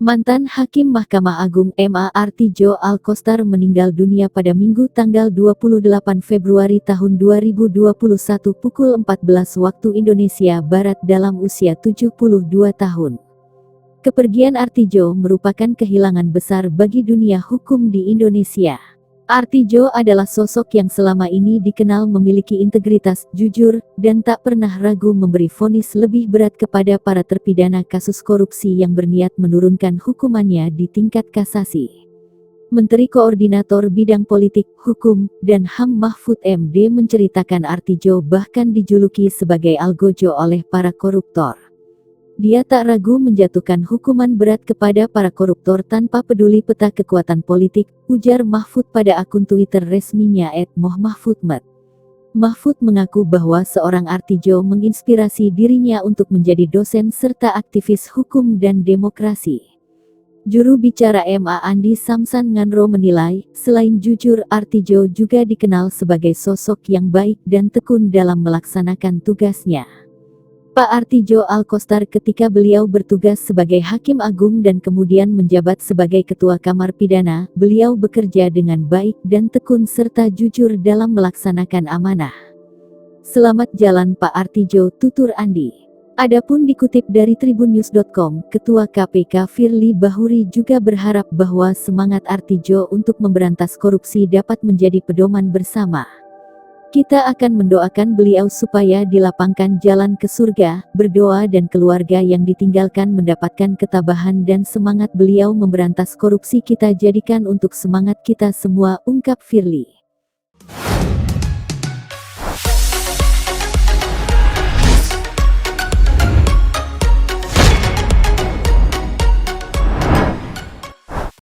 Mantan Hakim Mahkamah Agung MA Artijo Alkostar meninggal dunia pada Minggu tanggal 28 Februari tahun 2021 pukul 14 waktu Indonesia Barat dalam usia 72 tahun. Kepergian Artijo merupakan kehilangan besar bagi dunia hukum di Indonesia. Artijo adalah sosok yang selama ini dikenal memiliki integritas, jujur, dan tak pernah ragu memberi vonis lebih berat kepada para terpidana kasus korupsi yang berniat menurunkan hukumannya di tingkat kasasi. Menteri Koordinator Bidang Politik, Hukum, dan HAM Mahfud MD menceritakan Artijo bahkan dijuluki sebagai algojo oleh para koruptor. Dia tak ragu menjatuhkan hukuman berat kepada para koruptor tanpa peduli peta kekuatan politik, ujar Mahfud pada akun Twitter resminya @mohmahfudmed. Mahfud mengaku bahwa seorang Artijo menginspirasi dirinya untuk menjadi dosen serta aktivis hukum dan demokrasi. Juru bicara MA Andi Samsan Nganro menilai, selain jujur, Artijo juga dikenal sebagai sosok yang baik dan tekun dalam melaksanakan tugasnya. Pak Artijo Alkostar ketika beliau bertugas sebagai Hakim Agung dan kemudian menjabat sebagai Ketua Kamar Pidana, beliau bekerja dengan baik dan tekun serta jujur dalam melaksanakan amanah. Selamat jalan Pak Artijo, tutur Andi. Adapun dikutip dari tribunnews.com, Ketua KPK Firly Bahuri juga berharap bahwa semangat Artijo untuk memberantas korupsi dapat menjadi pedoman bersama. Kita akan mendoakan beliau supaya dilapangkan jalan ke surga, berdoa dan keluarga yang ditinggalkan mendapatkan ketabahan dan semangat beliau memberantas korupsi kita jadikan untuk semangat kita semua, ungkap Firly.